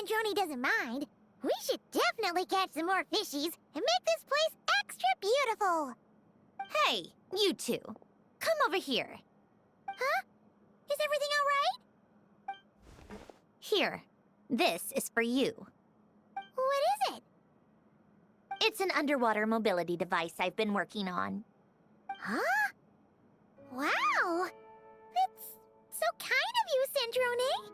Sandrone doesn't mind, we should definitely catch some more fishies and make this place extra beautiful. Hey, you two. Come over here. Huh? Is everything all right? Here. This is for you. What is it? It's an underwater mobility device I've been working on. Huh? Wow! That's so kind of you, Sandrone.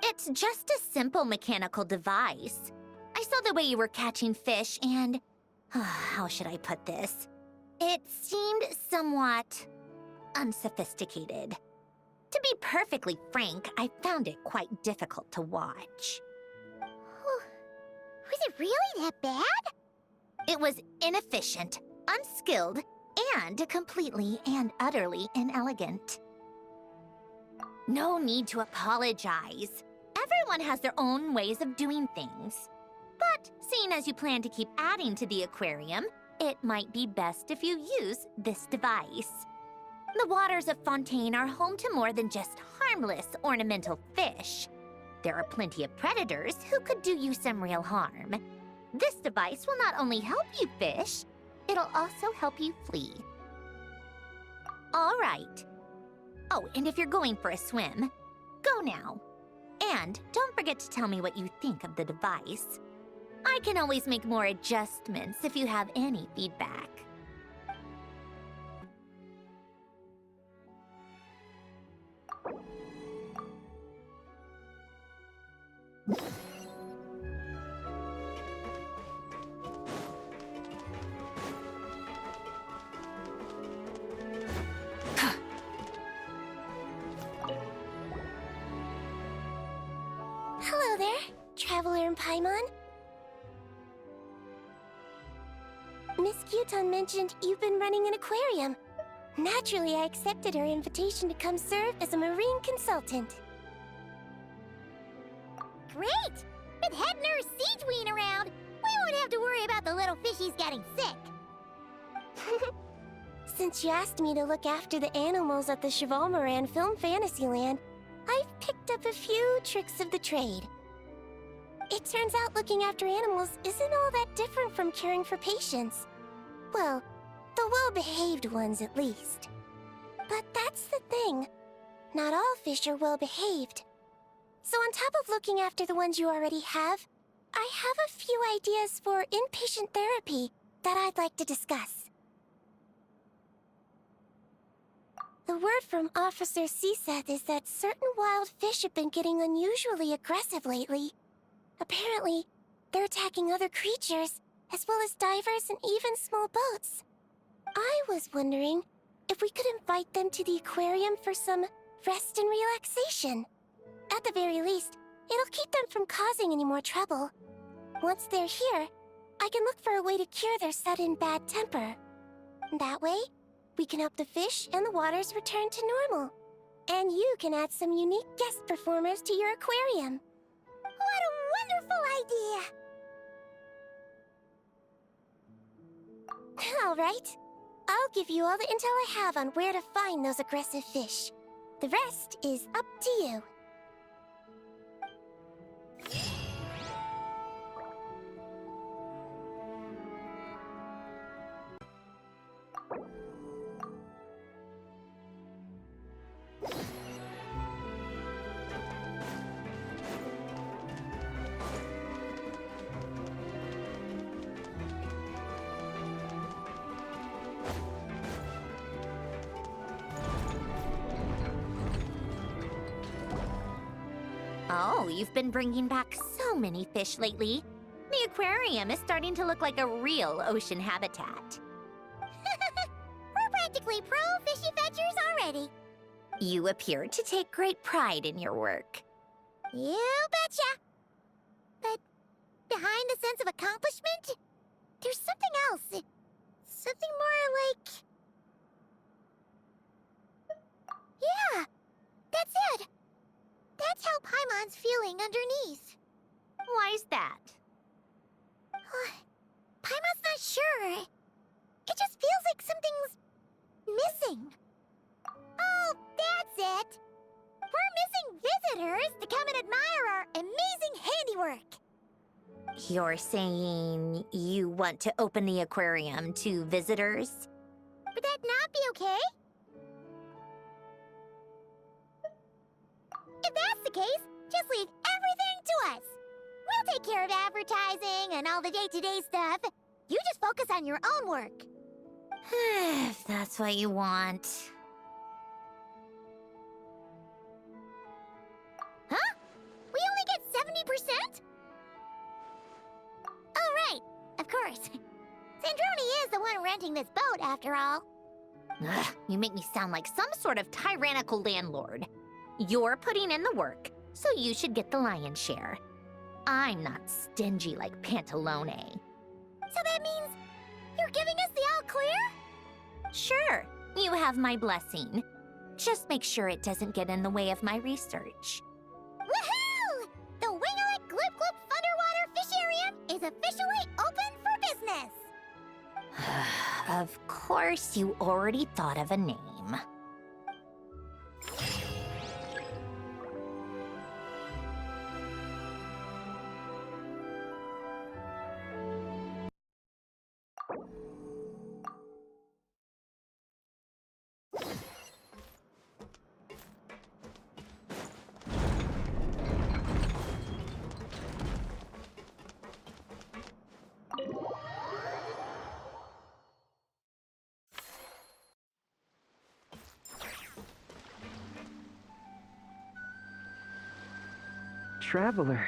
It's just a simple mechanical device. I saw the way you were catching fish and... how should I put this? It seemed somewhat unsophisticated. To be perfectly frank, I found it quite difficult to watch. Was it really that bad? It was inefficient, unskilled, and completely and utterly inelegant. No need to apologize. Everyone has their own ways of doing things. But seeing as you plan to keep adding to the aquarium, it might be best if you use this device. The waters of Fontaine are home to more than just harmless ornamental fish. There are plenty of predators who could do you some real harm. This device will not only help you fish, it'll also help you flee. All right. Oh, and if you're going for a swim, go now. And don't forget to tell me what you think of the device. I can always make more adjustments if you have any feedback. Hello there, Traveler and Paimon. Miss Kyuton mentioned you've been running an aquarium. Naturally, I accepted her invitation to come serve as a marine consultant. Great! With head nurse Siegeween around, we won't have to worry about the little fishies getting sick. Since you asked me to look after the animals at the Chevalmoran Film Fantasyland, I've picked up a few tricks of the trade. It turns out looking after animals isn't all that different from caring for patients. Well, the well-behaved ones at least. But that's the thing. Not all fish are well-behaved. So on top of looking after the ones you already have, I have a few ideas for inpatient therapy that I'd like to discuss. The word from Officer Seaseth is that certain wild fish have been getting unusually aggressive lately. Apparently, they're attacking other creatures, as well as divers and even small boats. I was wondering if we could invite them to the aquarium for some rest and relaxation. At the very least, it'll keep them from causing any more trouble. Once they're here, I can look for a way to cure their sudden bad temper. That way, we can help the fish and the waters return to normal. And you can add some unique guest performers to your aquarium. What a wonderful idea! All right. I'll give you all the intel I have on where to find those aggressive fish. The rest is up to you. Oh, you've been bringing back so many fish lately. The aquarium is starting to look like a real ocean habitat. We're practically pro fishy fetchers already. You appear to take great pride in your work. You betcha! But behind the sense of accomplishment, there's something else. Something more like... Yeah, that's it. That's how Paimon's feeling underneath. Why's that? Paimon's not sure. It just feels like something's missing. Oh, that's it. We're missing visitors to come and admire our amazing work. You're saying you want to open the aquarium to visitors? Would that not be okay? If that's the case, just leave everything to us. We'll take care of advertising and all the day-to-day stuff. You just focus on your own work. If that's what you want. Huh? We only get 70%? Oh, right. Of course. Sandroni is the one renting this boat, after all. Ugh, you make me sound like some sort of tyrannical landlord. You're putting in the work, so you should get the lion's share. I'm not stingy like Pantalone. So that means you're giving us the all clear? Sure, you have my blessing. Just make sure it doesn't get in the way of my research. Woohoo! The Winglet Gloop Gloop Underwater Fisharium is officially open for business! Of course, you already thought of a name. Traveler,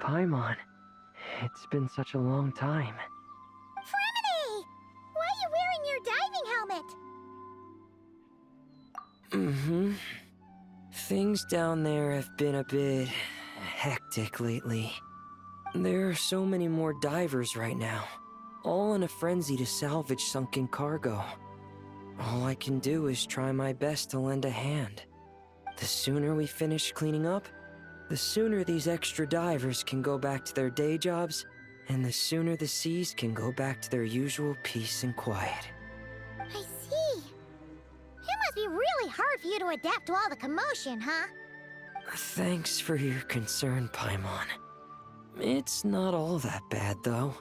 Paimon, it's been such a long time. Fremini! Why are you wearing your diving helmet? Things down there have been a bit hectic lately. There are so many more divers right now, all in a frenzy to salvage sunken cargo. All I can do is try my best to lend a hand. The sooner we finish cleaning up, the sooner these extra divers can go back to their day jobs, and the sooner the seas can go back to their usual peace and quiet. I see. It must be really hard for you to adapt to all the commotion, huh? Thanks for your concern, Paimon. It's not all that bad, though.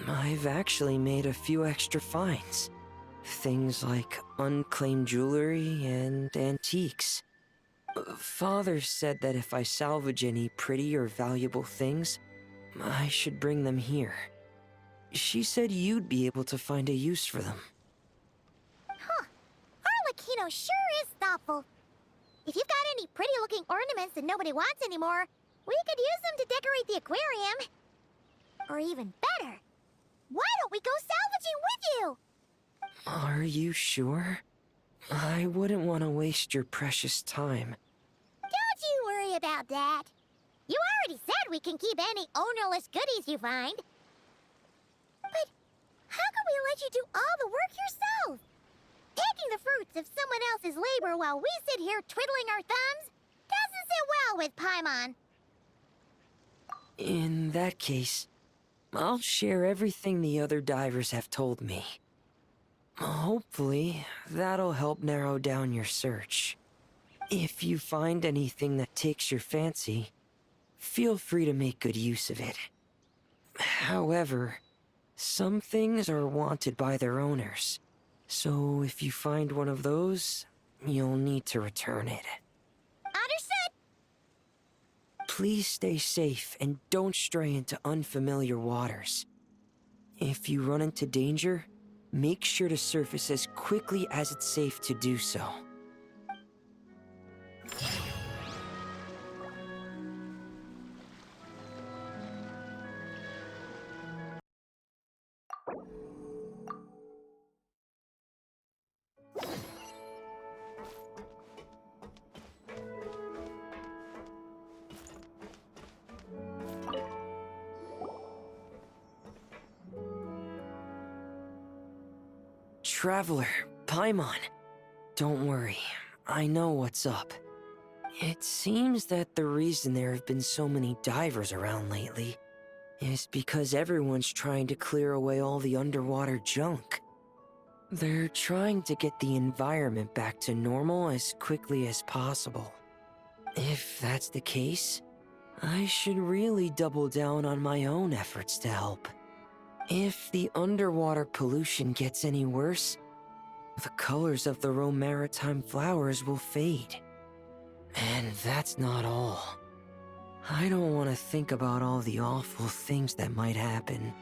I've actually made a few extra finds. Things like unclaimed jewelry and antiques. Father said that if I salvage any pretty or valuable things, I should bring them here. She said you'd be able to find a use for them. Huh. Arlecchino sure is thoughtful. If you've got any pretty-looking ornaments that nobody wants anymore, we could use them to decorate the aquarium. Or even better, why don't we go salvaging with you? Are you sure? I wouldn't want to waste your precious time. Don't you worry about that. You already said we can keep any ownerless goodies you find. But how can we let you do all the work yourself? Taking the fruits of someone else's labor while we sit here twiddling our thumbs doesn't sit well with Paimon. In that case, I'll share everything the other divers have told me. Hopefully, that'll help narrow down your search. If you find anything that takes your fancy, feel free to make good use of it. However, some things are wanted by their owners, so if you find one of those, you'll need to return it. Understood. Please stay safe and don't stray into unfamiliar waters. If you run into danger, make sure to surface as quickly as it's safe to do so. Traveler, Paimon. Don't worry, I know what's up. It seems that the reason there have been so many divers around lately is because everyone's trying to clear away all the underwater junk. They're trying to get the environment back to normal as quickly as possible. If that's the case, I should really double down on my own efforts to help. If the underwater pollution gets any worse, the colors of the Rome maritime flowers will fade. And that's not all. I don't want to think about all the awful things that might happen.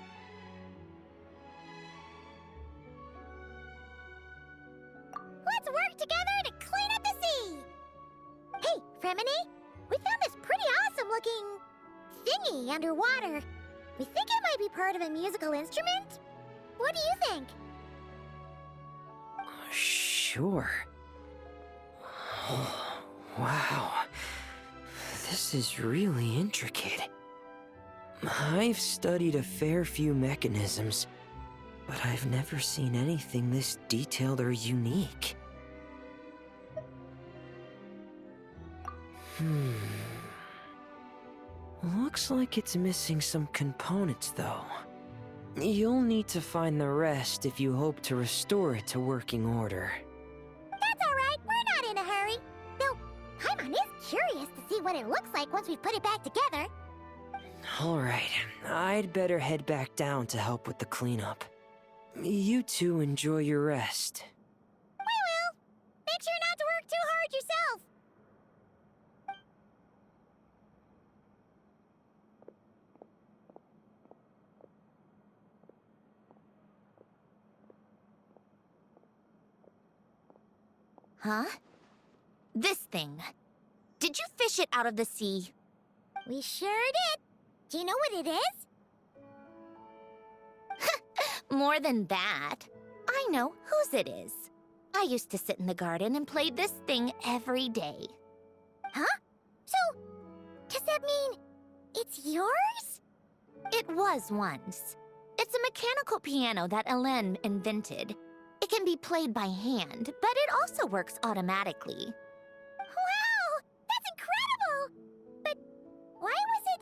Let's work together to clean up the sea! Hey, Fremini, we found this pretty awesome-looking thingy underwater. We think it might be part of a musical instrument. What do you think? Sure. Oh, wow. This is really intricate. I've studied a fair few mechanisms, but I've never seen anything this detailed or unique. Looks like it's missing some components, though. You'll need to find the rest if you hope to restore it to working order. That's all right. We're not in a hurry. Though, Paimon is curious to see what it looks like once we put it back together. Alright, I'd better head back down to help with the cleanup. You two enjoy your rest. We will. Make sure not to work too hard yourself. Huh? This thing. Did you fish it out of the sea? We sure did. Do you know what it is? More than that. I know whose it is. I used to sit in the garden and play this thing every day. Huh? So, does that mean it's yours? It was once. It's a mechanical piano that Hélène invented. It can be played by hand, but it also works automatically. Wow! That's incredible! But why was it...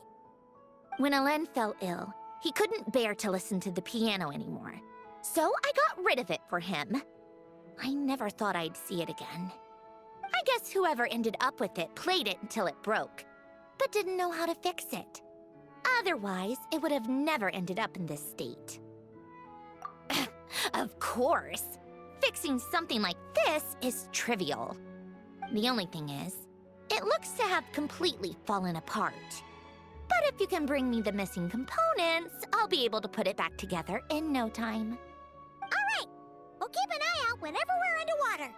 When Hélène fell ill, he couldn't bear to listen to the piano anymore. So I got rid of it for him. I never thought I'd see it again. I guess whoever ended up with it played it until it broke, but didn't know how to fix it. Otherwise, it would have never ended up in this state. Of course. Fixing something like this is trivial. The only thing is, it looks to have completely fallen apart. But if you can bring me the missing components, I'll be able to put it back together in no time. All right. We'll keep an eye out whenever we're underwater.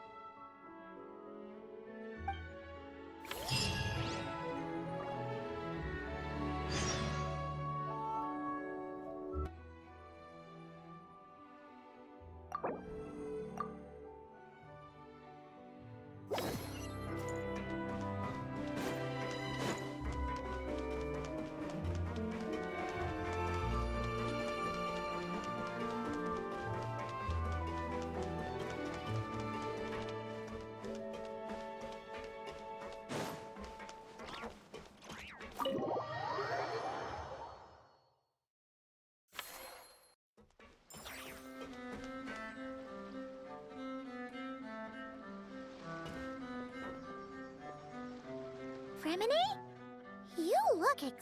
Fremini? You look exhausted.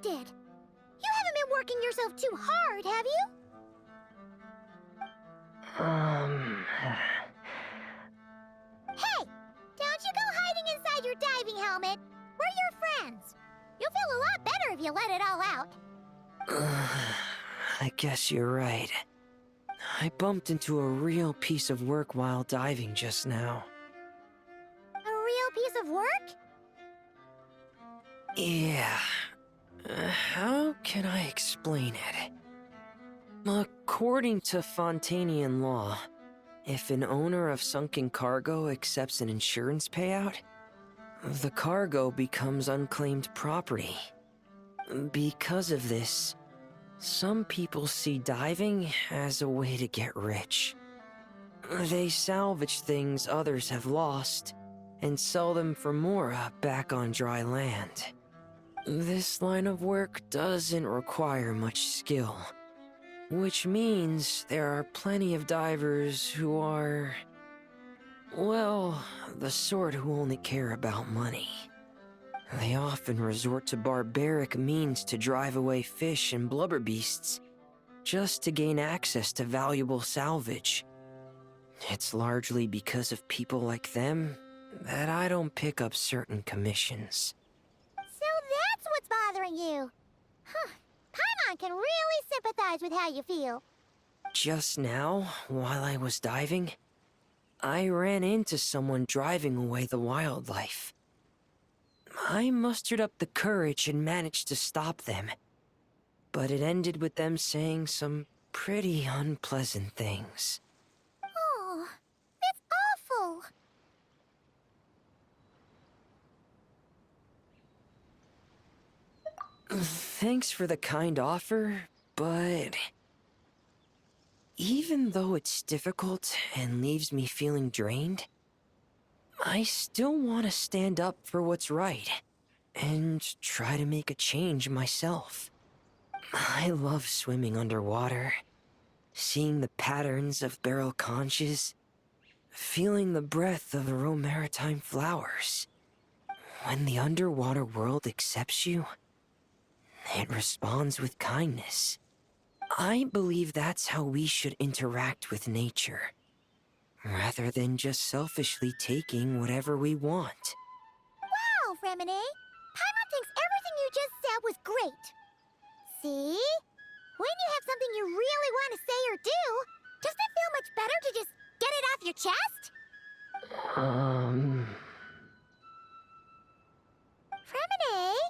You haven't been working yourself too hard, have you? Hey! Don't you go hiding inside your diving helmet. We're your friends. You'll feel a lot better if you let it all out. I guess you're right. I bumped into a real piece of work while diving just now. A real piece of work? Yeah. How can I explain it? According to Fontanian law, if an owner of sunken cargo accepts an insurance payout, the cargo becomes unclaimed property. Because of this, some people see diving as a way to get rich. They salvage things others have lost and sell them for more back on dry land. This line of work doesn't require much skill, which means there are plenty of divers who are, well, the sort who only care about money. They often resort to barbaric means to drive away fish and blubber beasts, just to gain access to valuable salvage. It's largely because of people like them that I don't pick up certain commissions. So that's what's bothering you. Huh. Paimon can really sympathize with how you feel. Just now, while I was diving, I ran into someone driving away the wildlife. I mustered up the courage and managed to stop them, but it ended with them saying some pretty unpleasant things. Oh, that's awful. Thanks for the kind offer, but even though it's difficult and leaves me feeling drained, I still want to stand up for what's right and try to make a change myself. I love swimming underwater, seeing the patterns of barrel conches, feeling the breath of the maritime flowers. When the underwater world accepts you, it responds with kindness. I believe that's how we should interact with nature, rather than just selfishly taking whatever we want. Wow, Remine. Paimon thinks everything you just said was great. See? When you have something you really want to say or do, doesn't it feel much better to just get it off your chest? Remine?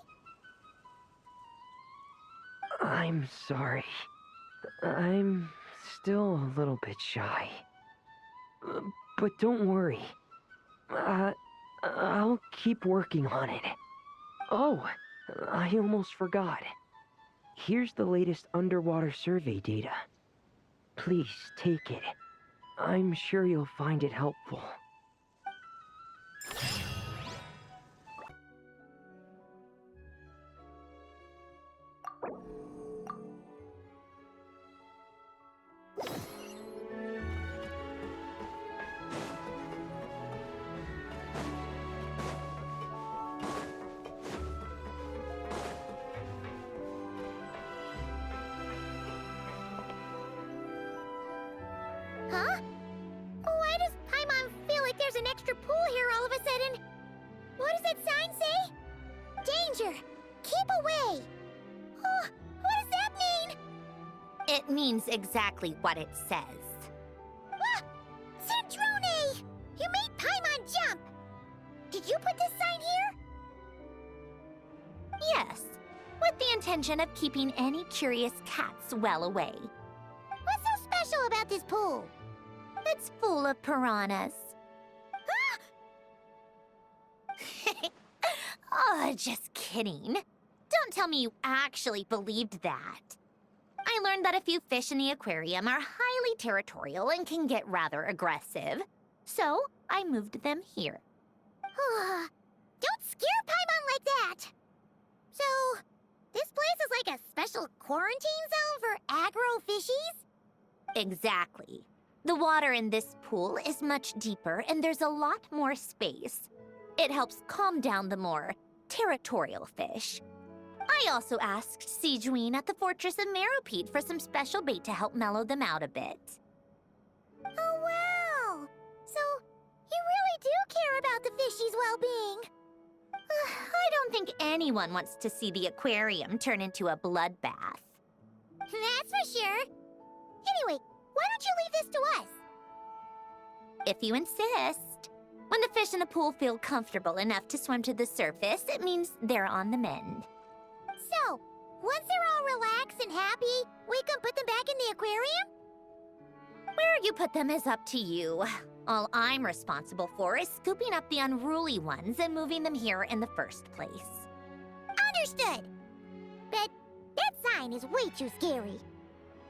I'm sorry. I'm still a little bit shy. But don't worry. I'll keep working on it. Oh, I almost forgot. Here's the latest underwater survey data. Please take it. I'm sure you'll find it helpful. Huh? Why does Paimon feel like there's an extra pool here all of a sudden? What does that sign say? Danger! Keep away! Oh, what does that mean? It means exactly what it says. Ah! Centrone! You made Paimon jump! Did you put this sign here? Yes, with the intention of keeping any curious cats well away. What's so special about this pool? It's full of piranhas. Oh, just kidding. Don't tell me you actually believed that. I learned that a few fish in the aquarium are highly territorial and can get rather aggressive. So, I moved them here. Don't scare Paimon like that! So, this place is like a special quarantine zone for aggro fishies? Exactly. The water in this pool is much deeper and there's a lot more space. It helps calm down the more territorial fish. I also asked Sijuin at the Fortress of Meropede for some special bait to help mellow them out a bit. Oh, wow! So, you really do care about the fishies' well-being. I don't think anyone wants to see the aquarium turn into a bloodbath. That's for sure. Anyway, why don't you leave this to us? If you insist. When the fish in the pool feel comfortable enough to swim to the surface, it means they're on the mend. So, once they're all relaxed and happy, we can put them back in the aquarium? Where you put them is up to you. All I'm responsible for is scooping up the unruly ones and moving them here in the first place. Understood. But that sign is way too scary.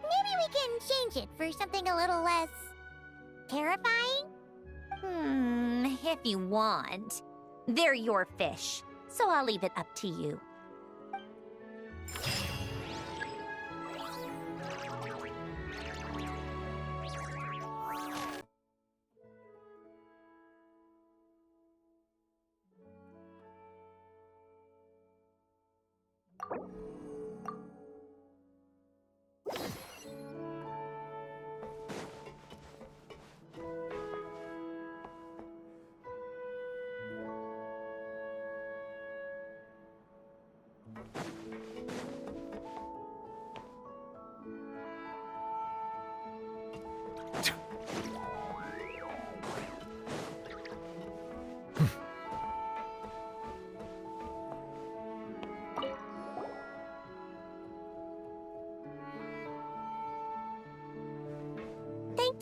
Maybe we can change it for something a little less terrifying? If you want. They're your fish, so I'll leave it up to you.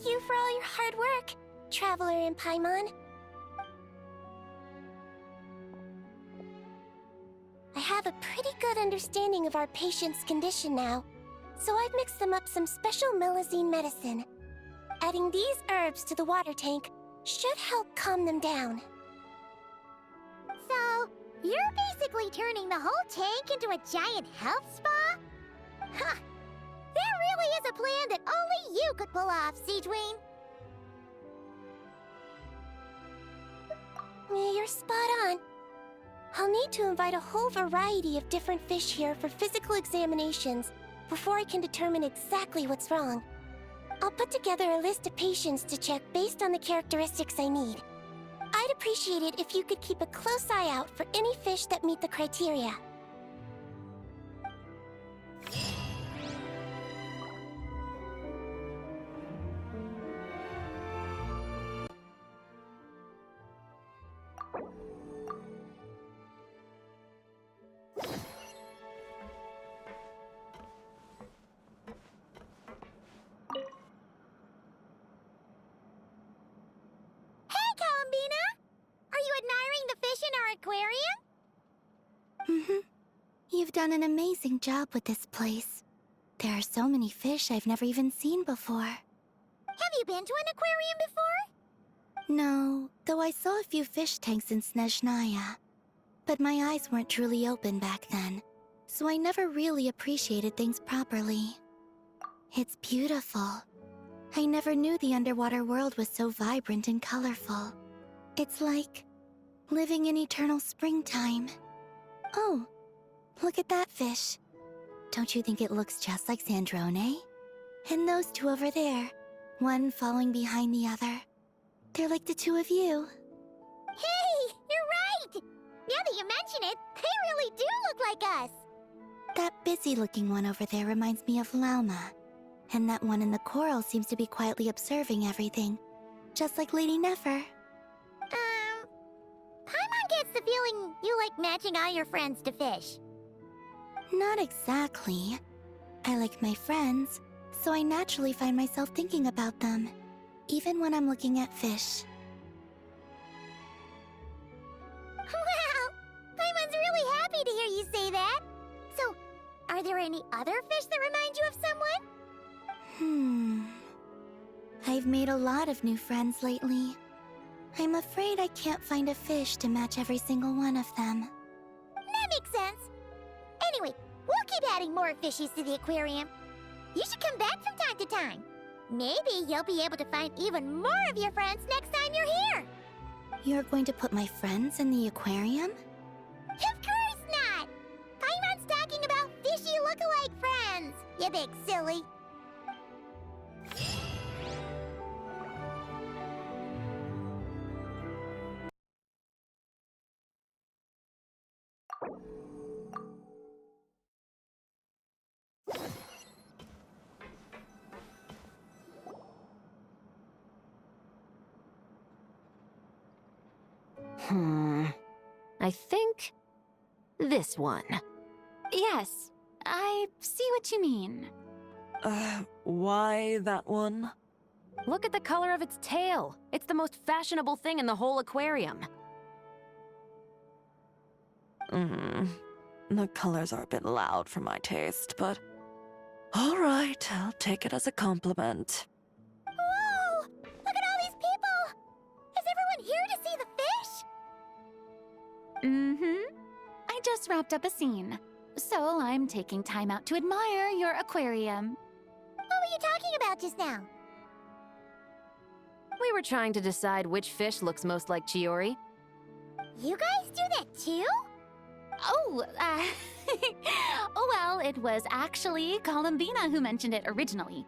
Thank you for all your hard work, Traveler and Paimon. I have a pretty good understanding of our patient's condition now, so I've mixed them up some special melazine medicine. Adding these herbs to the water tank should help calm them down. So, you're basically turning the whole tank into a giant health spa? Huh. There really is a plan that only you could pull off, Seedween. You're spot on. I'll need to invite a whole variety of different fish here for physical examinations before I can determine exactly what's wrong. I'll put together a list of patients to check based on the characteristics I need. I'd appreciate it if you could keep a close eye out for any fish that meet the criteria. You've done an amazing job with this place. There are so many fish I've never even seen before. Have you been to an aquarium before? No, though I saw a few fish tanks in Snezhnaya. But my eyes weren't truly open back then, so I never really appreciated things properly. It's beautiful. I never knew the underwater world was so vibrant and colorful. It's like living in eternal springtime. Oh, look at that fish. Don't you think it looks just like Sandrone? And those two over there, one following behind the other. They're like the two of you. Hey, you're right! Now that you mention it, they really do look like us! That busy-looking one over there reminds me of Lauma. And that one in the coral seems to be quietly observing everything. Just like Lady Nefer. Paimon gets the feeling you like matching all your friends to fish. Not exactly. I like my friends, so I naturally find myself thinking about them, even when I'm looking at fish. Wow! Paimon's really happy to hear you say that. So, are there any other fish that remind you of someone? I've made a lot of new friends lately. I'm afraid I can't find a fish to match every single one of them. That makes sense. Anyway, we'll keep adding more fishies to the aquarium. You should come back from time to time. Maybe you'll be able to find even more of your friends next time you're here. You're going to put my friends in the aquarium? Of course not! Paimon's talking about fishy look-alike friends, you big silly. I think this one. Yes, I see what you mean. Why that one? Look at the color of its tail. It's the most fashionable thing in the whole aquarium. The colors are a bit loud for my taste, but... Alright, I'll take it as a compliment. Whoa! Look at all these people! Is everyone here to see the fish? I just wrapped up a scene, so I'm taking time out to admire your aquarium. What were you talking about just now? We were trying to decide which fish looks most like Chiori. You guys do that too? Oh, oh well, it was actually Columbina who mentioned it originally.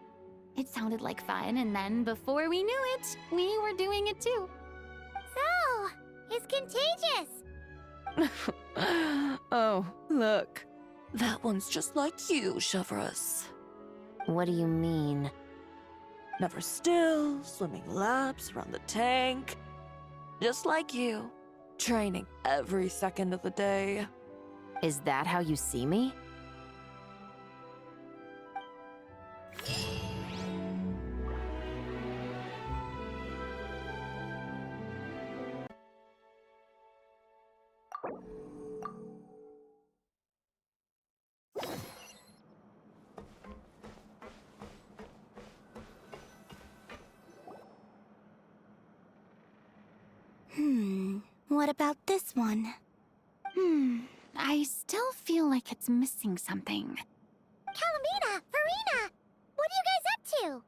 It sounded like fun, and then before we knew it, we were doing it too. So, it's contagious. Oh, look. That one's just like you, Chevrus. What do you mean? Never still, swimming laps around the tank. Just like you. Training every second of the day. Is that how you see me? What about this one? I still feel like it's missing something. Calamina! Farina! What are you guys up to?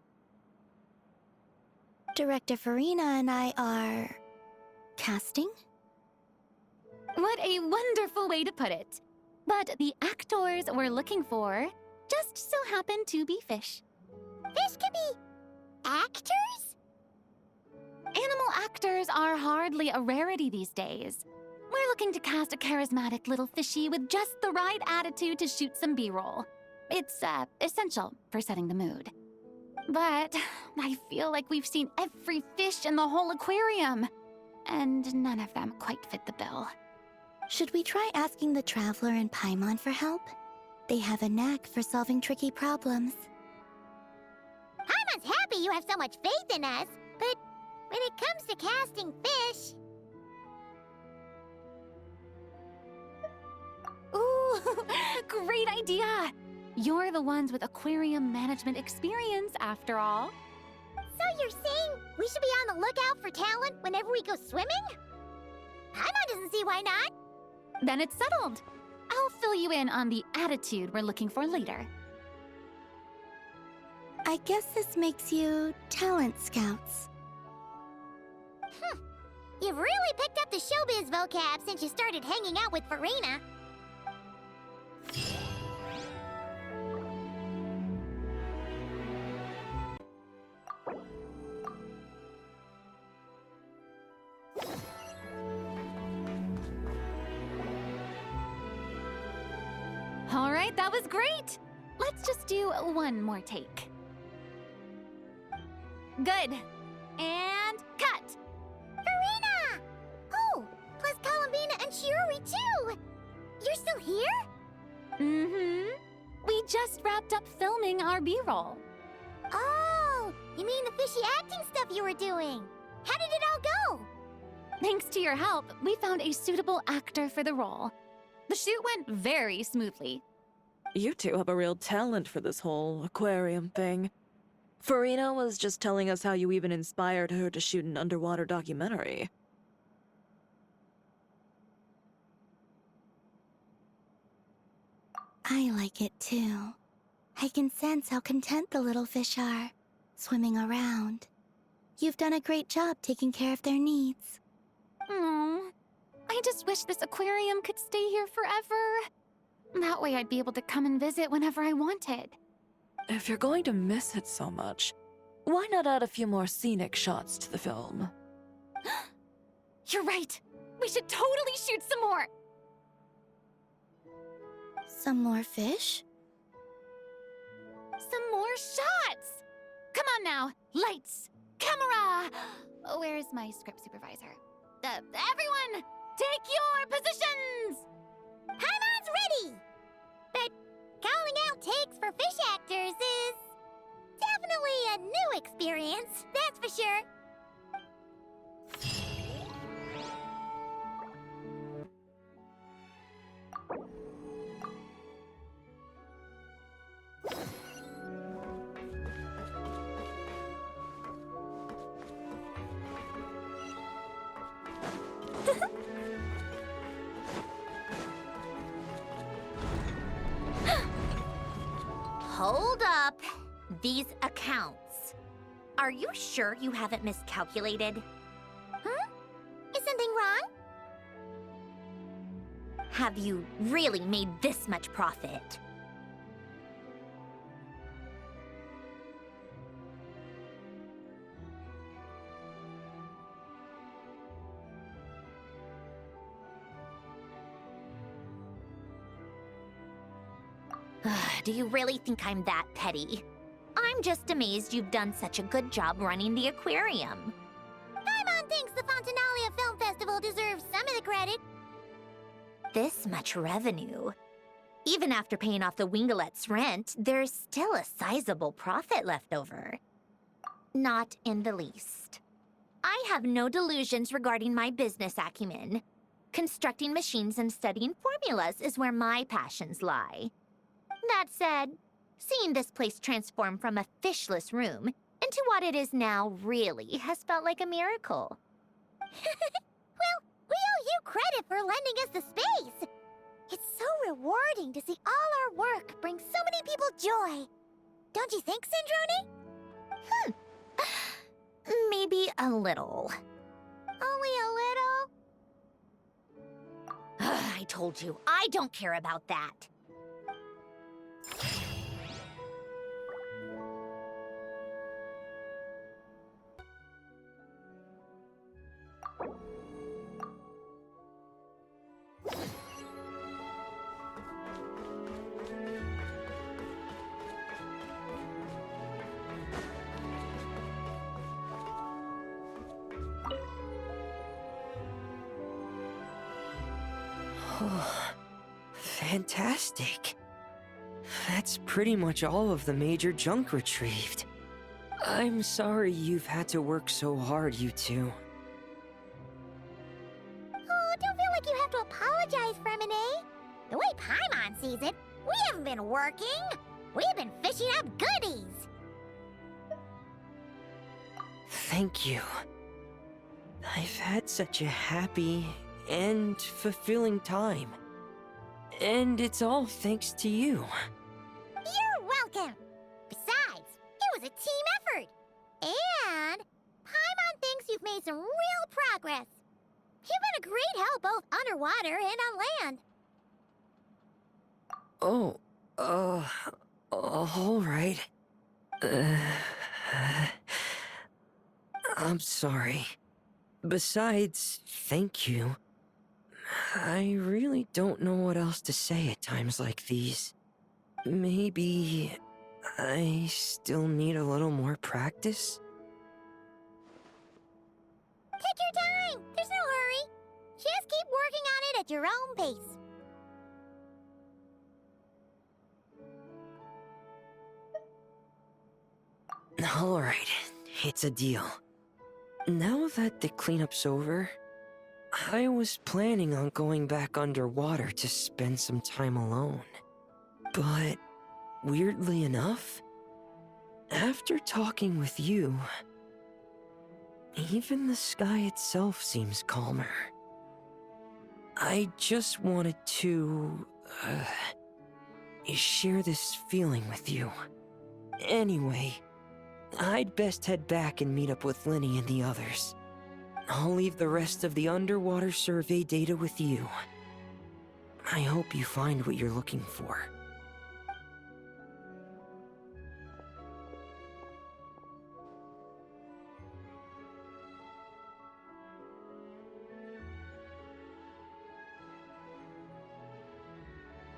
Director Farina and I are... casting? What a wonderful way to put it. But the actors we're looking for just so happen to be fish. Fish could be... actors? Animal actors are hardly a rarity these days. We're looking to cast a charismatic little fishy with just the right attitude to shoot some B-roll. It's, essential for setting the mood. But I feel like we've seen every fish in the whole aquarium, and none of them quite fit the bill. Should we try asking the Traveler and Paimon for help? They have a knack for solving tricky problems. Paimon's happy you have so much faith in us, but when it comes to casting fish... Ooh, great idea! You're the ones with aquarium management experience, after all. So you're saying we should be on the lookout for talent whenever we go swimming? Paimon doesn't see why not. Then it's settled. I'll fill you in on the attitude we're looking for later. I guess this makes you talent scouts. You've really picked up the showbiz vocab since you started hanging out with Farina. All right, that was great. Let's just do one more take. Good. And cut. Farina! Oh, plus Columbina and Shiori too! You're still here? Mm-hmm. We just wrapped up filming our B-roll. Oh, you mean the fishy acting stuff you were doing? How did it all go? Thanks to your help, we found a suitable actor for the role. The shoot went very smoothly. You two have a real talent for this whole aquarium thing. Farina was just telling us how you even inspired her to shoot an underwater documentary. I like it too. I can sense how content the little fish are, swimming around. You've done a great job taking care of their needs. Aww. I just wish this aquarium could stay here forever. That way I'd be able to come and visit whenever I wanted. If you're going to miss it so much, why not add a few more scenic shots to the film? You're right. We should totally shoot some more. Some more fish? Some more shots! Come on now, lights, camera! Where's my script supervisor? Everyone, take your positions! Paimon's ready! But calling out takes for fish actors is definitely a new experience, that's for sure. Hold up. These accounts. Are you sure you haven't miscalculated? Huh? Is something wrong? Have you really made this much profit? Do you really think I'm that petty? I'm just amazed you've done such a good job running the aquarium. Paimon thinks the Fontinalia Film Festival deserves some of the credit. This much revenue. Even after paying off the Wingalet's rent, there's still a sizable profit left over. Not in the least. I have no delusions regarding my business acumen. Constructing machines and studying formulas is where my passions lie. That said, seeing this place transform from a fishless room into what it is now really has felt like a miracle. Well, we owe you credit for lending us the space. It's so rewarding to see all our work bring so many people joy. Don't you think, Syndrome? Maybe a little. Only a little? I told you, I don't care about that. Fantastic. That's pretty much all of the major junk retrieved. I'm sorry you've had to work so hard, you two. Oh, don't feel like you have to apologize, Fremine. The way Paimon sees it, we haven't been working. We've been fishing up goodies. Thank you. I've had such a happy and fulfilling time. And it's all thanks to you. You're welcome. Besides, it was a team effort. And Paimon thinks you've made some real progress. You've been a great help both underwater and on land. Oh, all right. I'm sorry. Besides, thank you. I really don't know what else to say at times like these. Maybe I still need a little more practice? Take your time. There's no hurry. Just keep working on it at your own pace. Alright, it's a deal. Now that the cleanup's over, I was planning on going back underwater to spend some time alone. But, weirdly enough, after talking with you, even the sky itself seems calmer. I just wanted to, share this feeling with you. Anyway, I'd best head back and meet up with Linny and the others. I'll leave the rest of the underwater survey data with you. I hope you find what you're looking for.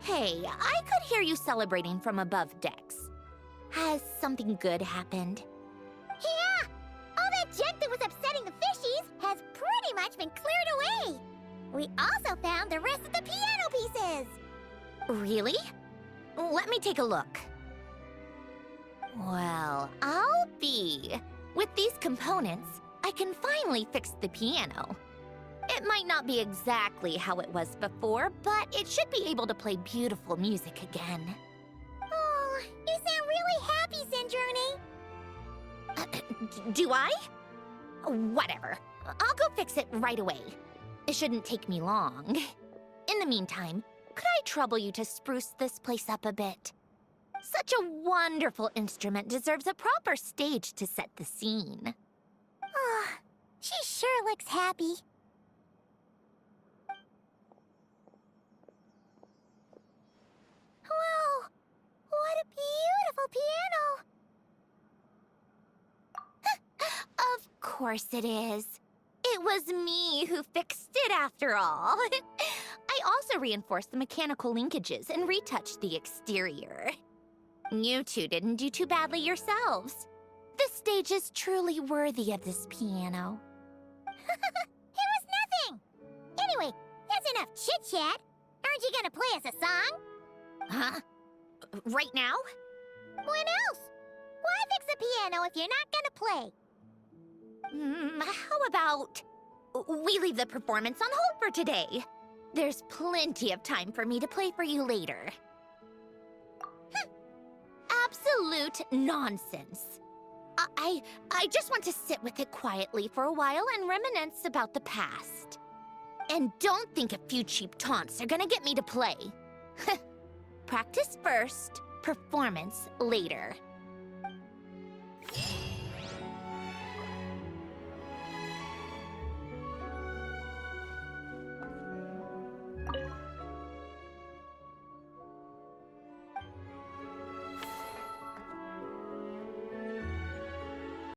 Hey, I could hear you celebrating from above decks. Has something good happened? Yeah! All that junk that was upsetting the fishies has pretty much been cleared away! We also found the rest of the piano pieces! Really? Let me take a look. Well, I'll be. With these components, I can finally fix the piano. It might not be exactly how it was before, but it should be able to play beautiful music again. Oh, you sound really happy, Sandrone. Do I? Whatever. I'll go fix it right away. It shouldn't take me long. In the meantime, could I trouble you to spruce this place up a bit? Such a wonderful instrument deserves a proper stage to set the scene. Oh, she sure looks happy. Whoa! What a beautiful piano! Of course it is. It was me who fixed it after all. I also reinforced the mechanical linkages and retouched the exterior. You two didn't do too badly yourselves. This stage is truly worthy of this piano. It was nothing! Anyway, that's enough chit-chat. Aren't you gonna play us a song? Huh? Right now? When else? Why fix the piano if you're not gonna play? How about we leave the performance on hold for today? There's plenty of time for me to play for you later. Absolute nonsense. I just want to sit with it quietly for a while and reminisce about the past. And don't think a few cheap taunts are gonna get me to play. Practice first, performance later.